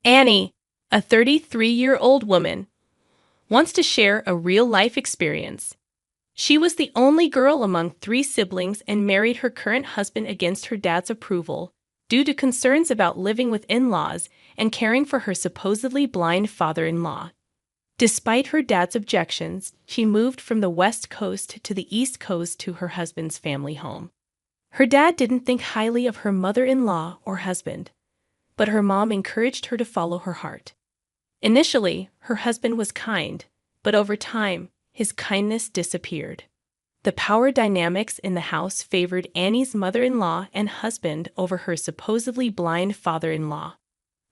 Annie, a 33-year-old woman, wants to share a real-life experience. She was the only girl among three siblings and married her current husband against her dad's approval due to concerns about living with in-laws and caring for her supposedly blind father-in-law. Despite her dad's objections, she moved from the West Coast to the East Coast to her husband's family home. Her dad didn't think highly of her mother-in-law or husband, but her mom encouraged her to follow her heart. Initially, her husband was kind, but over time, his kindness disappeared. The power dynamics in the house favored Annie's mother-in-law and husband over her supposedly blind father-in-law.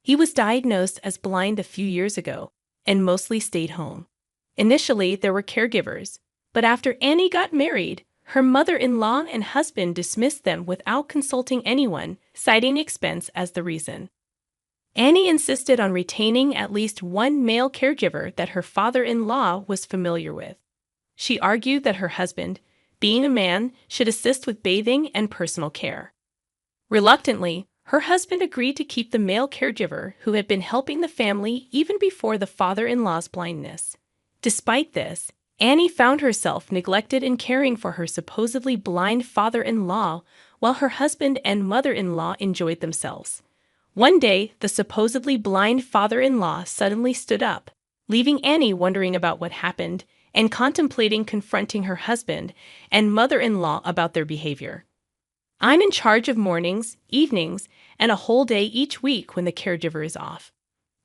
He was diagnosed as blind a few years ago and mostly stayed home. Initially, there were caregivers, but after Annie got married, her mother-in-law and husband dismissed them without consulting anyone, citing expense as the reason. Annie insisted on retaining at least one male caregiver that her father-in-law was familiar with. She argued that her husband, being a man, should assist with bathing and personal care. Reluctantly, her husband agreed to keep the male caregiver who had been helping the family even before the father-in-law's blindness. Despite this, Annie found herself neglected in caring for her supposedly blind father-in-law while her husband and mother-in-law enjoyed themselves. One day, the supposedly blind father-in-law suddenly stood up, leaving Annie wondering about what happened and contemplating confronting her husband and mother-in-law about their behavior. I'm in charge of mornings, evenings, and a whole day each week when the caregiver is off.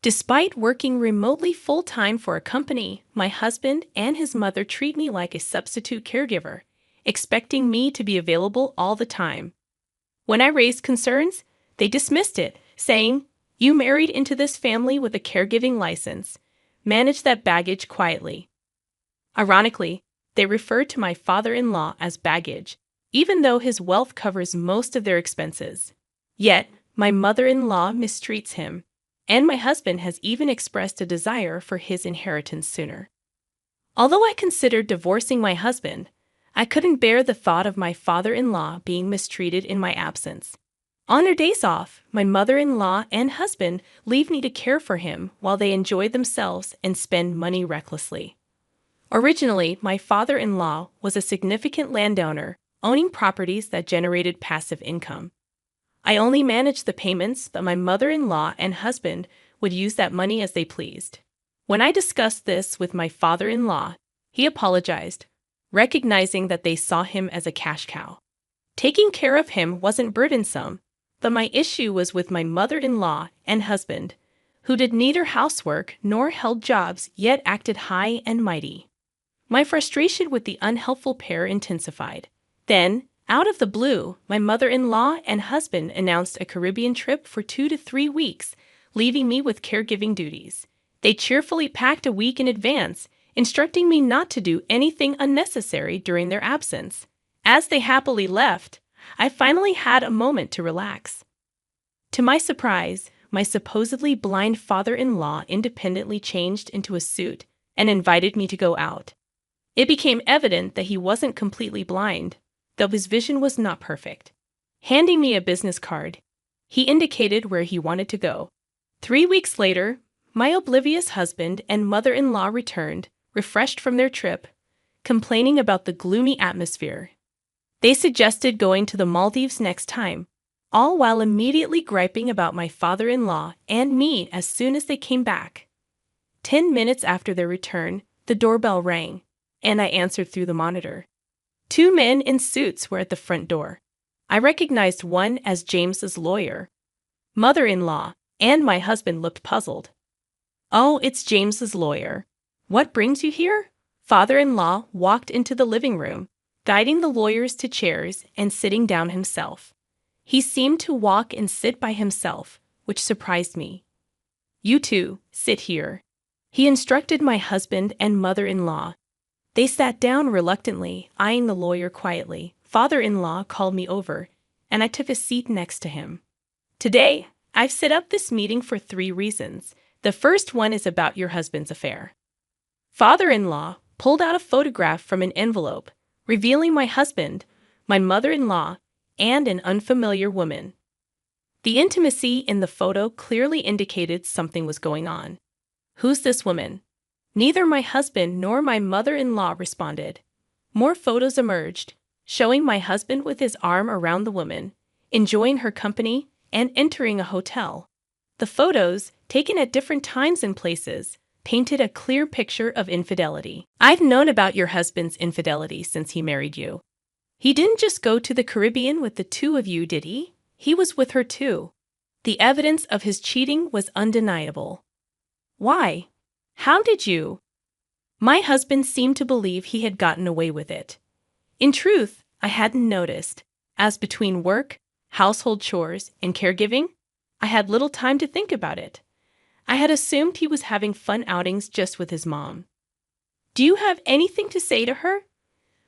Despite working remotely full-time for a company, my husband and his mother treat me like a substitute caregiver, expecting me to be available all the time. When I raised concerns, they dismissed it, saying, "You married into this family with a caregiving license. Manage that baggage quietly." Ironically, they referred to my father-in-law as baggage, even though his wealth covers most of their expenses. Yet, my mother-in-law mistreats him, and my husband has even expressed a desire for his inheritance sooner. Although I considered divorcing my husband, I couldn't bear the thought of my father-in-law being mistreated in my absence. On their days off, my mother-in-law and husband leave me to care for him while they enjoy themselves and spend money recklessly. Originally, my father-in-law was a significant landowner, owning properties that generated passive income. I only managed the payments, but my mother-in-law and husband would use that money as they pleased. When I discussed this with my father-in-law, he apologized, recognizing that they saw him as a cash cow. Taking care of him wasn't burdensome, but my issue was with my mother-in-law and husband, who did neither housework nor held jobs yet acted high and mighty. My frustration with the unhelpful pair intensified. Then, out of the blue, my mother-in-law and husband announced a Caribbean trip for 2 to 3 weeks, leaving me with caregiving duties. They cheerfully packed a week in advance, instructing me not to do anything unnecessary during their absence. As they happily left, I finally had a moment to relax. To my surprise, my supposedly blind father-in-law independently changed into a suit and invited me to go out. It became evident that he wasn't completely blind, though his vision was not perfect. Handing me a business card, he indicated where he wanted to go. 3 weeks later, my oblivious husband and mother-in-law returned, refreshed from their trip, complaining about the gloomy atmosphere. They suggested going to the Maldives next time, all while immediately griping about my father-in-law and me as soon as they came back. 10 minutes after their return, the doorbell rang, and I answered through the monitor. 2 men in suits were at the front door. I recognized one as James's lawyer. Mother-in-law and my husband looked puzzled. "Oh, it's James's lawyer. What brings you here?" Father-in-law walked into the living room, guiding the lawyers to chairs and sitting down himself. He seemed to walk and sit by himself, which surprised me. "You two, sit here," he instructed my husband and mother-in-law. They sat down reluctantly, eyeing the lawyer quietly. Father-in-law called me over, and I took a seat next to him. "Today, I've set up this meeting for 3 reasons. The first one is about your husband's affair." Father-in-law pulled out a photograph from an envelope, revealing my husband, my mother-in-law, and an unfamiliar woman. The intimacy in the photo clearly indicated something was going on. Who's this woman? Neither my husband nor my mother-in-law responded. More photos emerged, showing my husband with his arm around the woman, enjoying her company, and entering a hotel. The photos, taken at different times and places, painted a clear picture of infidelity. I've known about your husband's infidelity since he married you. He didn't just go to the Caribbean with the two of you, did he? He was with her too. The evidence of his cheating was undeniable. Why? How did you? My husband seemed to believe he had gotten away with it. In truth, I hadn't noticed, as between work, household chores, and caregiving, I had little time to think about it. I had assumed he was having fun outings just with his mom. Do you have anything to say to her?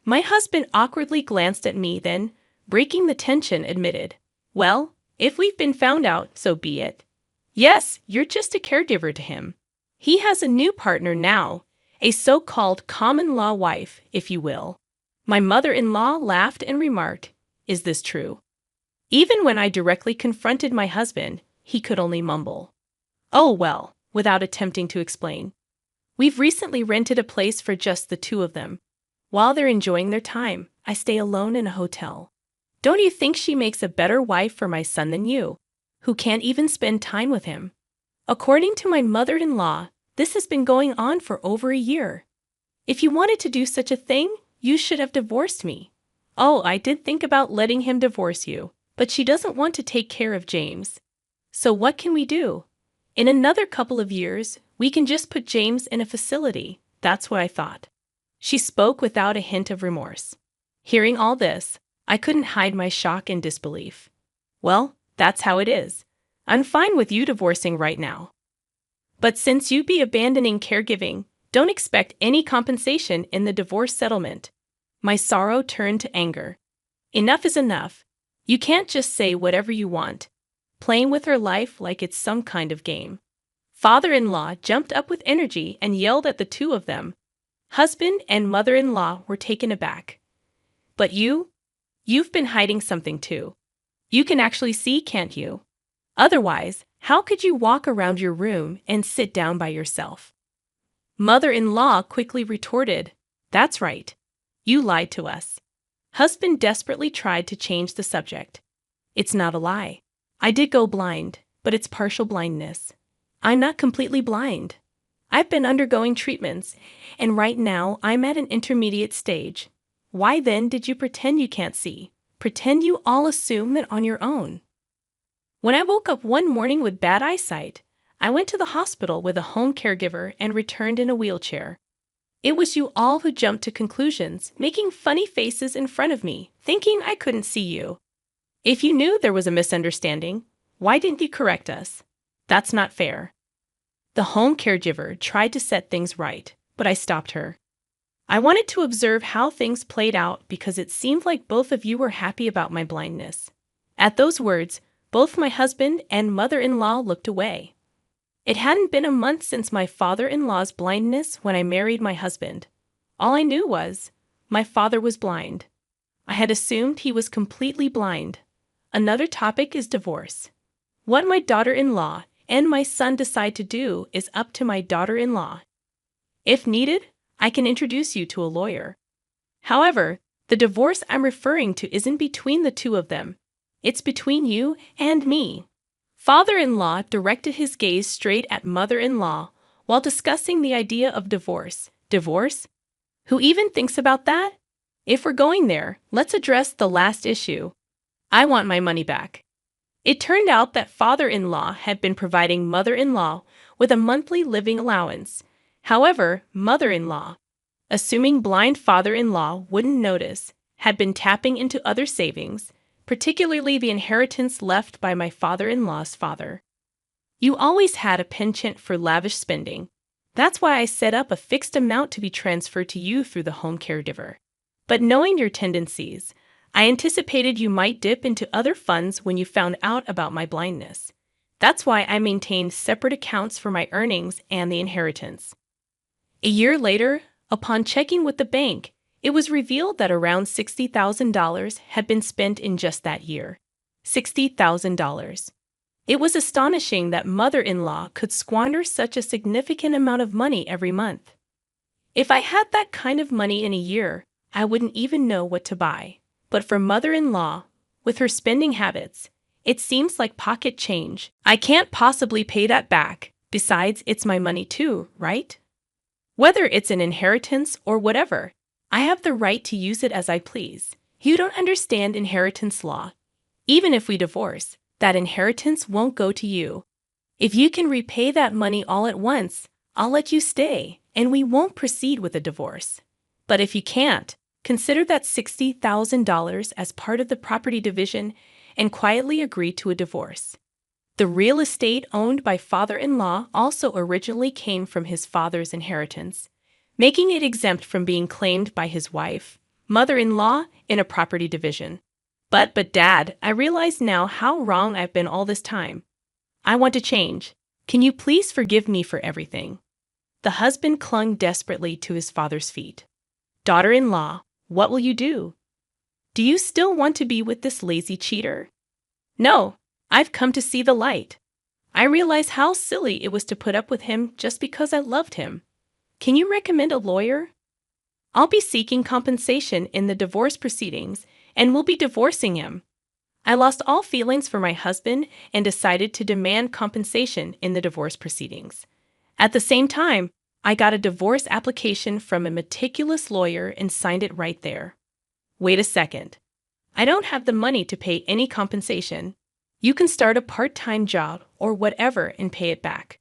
My husband awkwardly glanced at me, then, breaking the tension, admitted, well, if we've been found out, so be it. Yes, you're just a caregiver to him. He has a new partner now, a so-called common-law wife, if you will. My mother-in-law laughed and remarked, is this true? Even when I directly confronted my husband, he could only mumble, oh well, without attempting to explain. We've recently rented a place for just the two of them. While they're enjoying their time, I stay alone in a hotel. Don't you think she makes a better wife for my son than you, who can't even spend time with him? According to my mother-in-law, this has been going on for over a year. If you wanted to do such a thing, you should have divorced me. Oh, I did think about letting him divorce you, but she doesn't want to take care of James. So what can we do? In another couple of years, we can just put James in a facility. That's what I thought. She spoke without a hint of remorse. Hearing all this, I couldn't hide my shock and disbelief. Well, that's how it is. I'm fine with you divorcing right now. But since you'd be abandoning caregiving, don't expect any compensation in the divorce settlement. My sorrow turned to anger. Enough is enough. You can't just say whatever you want, playing with her life like it's some kind of game. Father-in-law jumped up with energy and yelled at the two of them. Husband and mother-in-law were taken aback. But you've been hiding something too. You can actually see, can't you? Otherwise, how could you walk around your room and sit down by yourself? Mother-in-law quickly retorted, that's right. You lied to us. Husband desperately tried to change the subject. It's not a lie. I did go blind, but it's partial blindness. I'm not completely blind. I've been undergoing treatments, and right now I'm at an intermediate stage. Why then did you pretend you can't see? Pretend you all assume that on your own. When I woke up one morning with bad eyesight, I went to the hospital with a home caregiver and returned in a wheelchair. It was you all who jumped to conclusions, making funny faces in front of me, thinking I couldn't see you. If you knew there was a misunderstanding, why didn't you correct us? That's not fair. The home caregiver tried to set things right, but I stopped her. I wanted to observe how things played out because it seemed like both of you were happy about my blindness. At those words, both my husband and mother-in-law looked away. It hadn't been a month since my father-in-law's blindness when I married my husband. All I knew was, my father was blind. I had assumed he was completely blind. Another topic is divorce. What my daughter-in-law and my son decide to do is up to my daughter-in-law. If needed, I can introduce you to a lawyer. However, the divorce I'm referring to isn't between the two of them. It's between you and me. Father-in-law directed his gaze straight at mother-in-law while discussing the idea of divorce. Divorce? Who even thinks about that? If we're going there, let's address the last issue. I want my money back. It turned out that father-in-law had been providing mother-in-law with a monthly living allowance. However, mother-in-law, assuming blind father-in-law wouldn't notice, had been tapping into other savings, particularly the inheritance left by my father-in-law's father. You always had a penchant for lavish spending. That's why I set up a fixed amount to be transferred to you through the home caregiver. But knowing your tendencies, I anticipated you might dip into other funds when you found out about my blindness. That's why I maintained separate accounts for my earnings and the inheritance. A year later, upon checking with the bank, it was revealed that around $60,000 had been spent in just that year. $60,000. It was astonishing that mother-in-law could squander such a significant amount of money every month. If I had that kind of money in a year, I wouldn't even know what to buy. But for mother-in-law, with her spending habits, it seems like pocket change. I can't possibly pay that back. Besides, it's my money too, right? Whether it's an inheritance or whatever, I have the right to use it as I please. You don't understand inheritance law. Even if we divorce, that inheritance won't go to you. If you can repay that money all at once, I'll let you stay, and we won't proceed with a divorce. But if you can't, consider that $60,000 as part of the property division and quietly agree to a divorce. The real estate owned by father-in-law also originally came from his father's inheritance, making it exempt from being claimed by his wife, mother-in-law, in a property division. But Dad, I realize now how wrong I've been all this time. I want to change. Can you please forgive me for everything? The husband clung desperately to his father's feet. Daughter-in-law, what will you do? Do you still want to be with this lazy cheater? No, I've come to see the light. I realize how silly it was to put up with him just because I loved him. Can you recommend a lawyer? I'll be seeking compensation in the divorce proceedings and will be divorcing him. I lost all feelings for my husband and decided to demand compensation in the divorce proceedings. At the same time, I got a divorce application from a meticulous lawyer and signed it right there. Wait a second. I don't have the money to pay any compensation. You can start a part-time job or whatever and pay it back.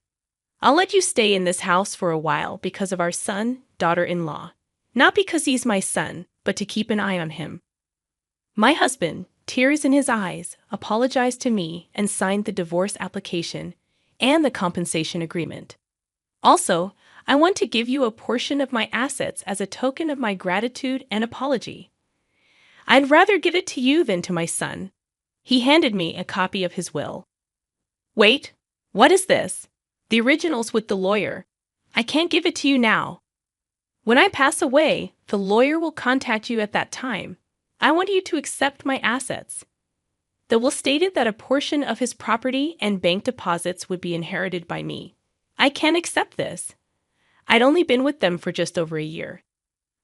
I'll let you stay in this house for a while because of our son, daughter-in-law. Not because he's my son, but to keep an eye on him. My husband, tears in his eyes, apologized to me and signed the divorce application and the compensation agreement. Also, I want to give you a portion of my assets as a token of my gratitude and apology. I'd rather give it to you than to my son. He handed me a copy of his will. Wait, what is this? The original's with the lawyer. I can't give it to you now. When I pass away, the lawyer will contact you at that time. I want you to accept my assets. The will stated that a portion of his property and bank deposits would be inherited by me. I can't accept this. I'd only been with them for just over a year.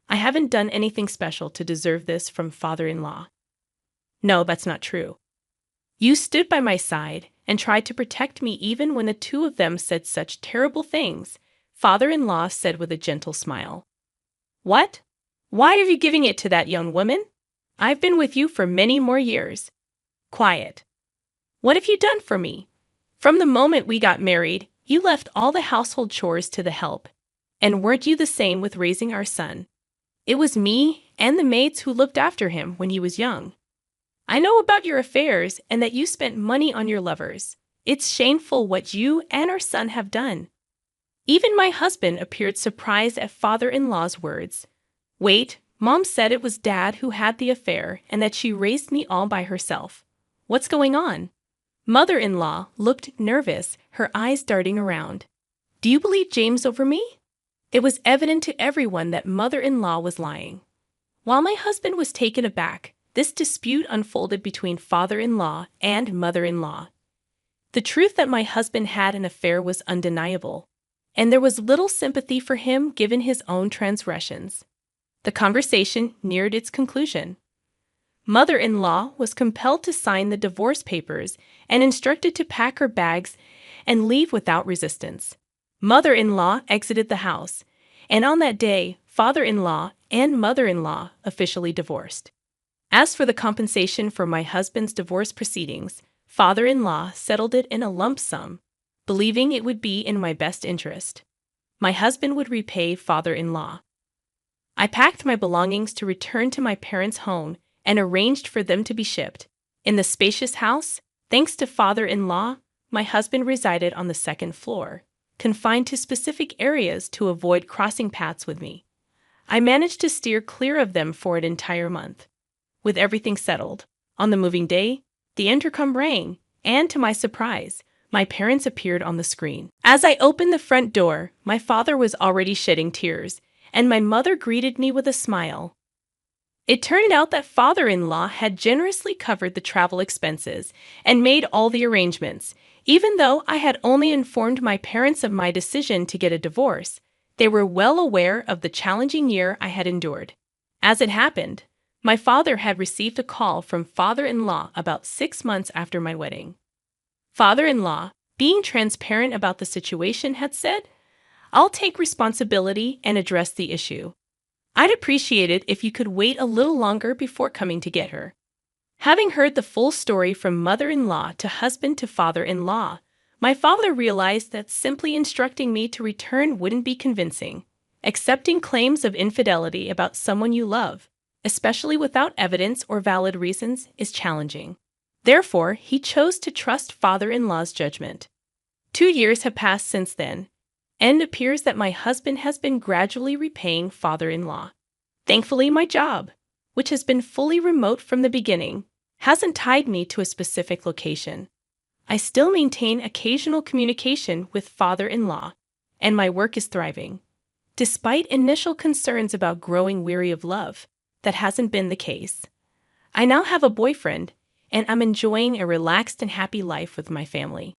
I haven't done anything special to deserve this from father-in-law. No, that's not true. You stood by my side and tried to protect me even when the two of them said such terrible things, father-in-law said with a gentle smile. What? Why are you giving it to that young woman? I've been with you for many more years. Quiet. What have you done for me? From the moment we got married, you left all the household chores to the help. And weren't you the same with raising our son? It was me and the maids who looked after him when he was young. I know about your affairs and that you spent money on your lovers. It's shameful what you and our son have done. Even my husband appeared surprised at father-in-law's words. Wait, Mom said it was Dad who had the affair and that she raised me all by herself. What's going on? Mother-in-law looked nervous, her eyes darting around. Do you believe James over me? It was evident to everyone that mother-in-law was lying. While my husband was taken aback, this dispute unfolded between father-in-law and mother-in-law. The truth that my husband had an affair was undeniable, and there was little sympathy for him given his own transgressions. The conversation neared its conclusion. Mother-in-law was compelled to sign the divorce papers and instructed to pack her bags and leave without resistance. Mother-in-law exited the house, and on that day, father-in-law and mother-in-law officially divorced. As for the compensation for my husband's divorce proceedings, father-in-law settled it in a lump sum, believing it would be in my best interest. My husband would repay father-in-law. I packed my belongings to return to my parents' home and arranged for them to be shipped. In the spacious house, thanks to father-in-law, my husband resided on the second floor, confined to specific areas to avoid crossing paths with me. I managed to steer clear of them for an entire month. With everything settled, on the moving day, the intercom rang, and to my surprise, my parents appeared on the screen. As I opened the front door, my father was already shedding tears, and my mother greeted me with a smile. It turned out that father-in-law had generously covered the travel expenses and made all the arrangements. Even though I had only informed my parents of my decision to get a divorce, they were well aware of the challenging year I had endured. As it happened, my father had received a call from father-in-law about 6 months after my wedding. Father-in-law, being transparent about the situation, had said, "I'll take responsibility and address the issue. I'd appreciate it if you could wait a little longer before coming to get her." Having heard the full story from mother-in-law to husband to father-in-law, my father realized that simply instructing me to return wouldn't be convincing. Accepting claims of infidelity about someone you love, especially without evidence or valid reasons, is challenging. Therefore, he chose to trust father-in-law's judgment. 2 years have passed since then, and it appears that my husband has been gradually repaying father-in-law. Thankfully, my job, which has been fully remote from the beginning, hasn't tied me to a specific location. I still maintain occasional communication with father-in-law, and my work is thriving. Despite initial concerns about growing weary of love, that hasn't been the case. I now have a boyfriend, and I'm enjoying a relaxed and happy life with my family.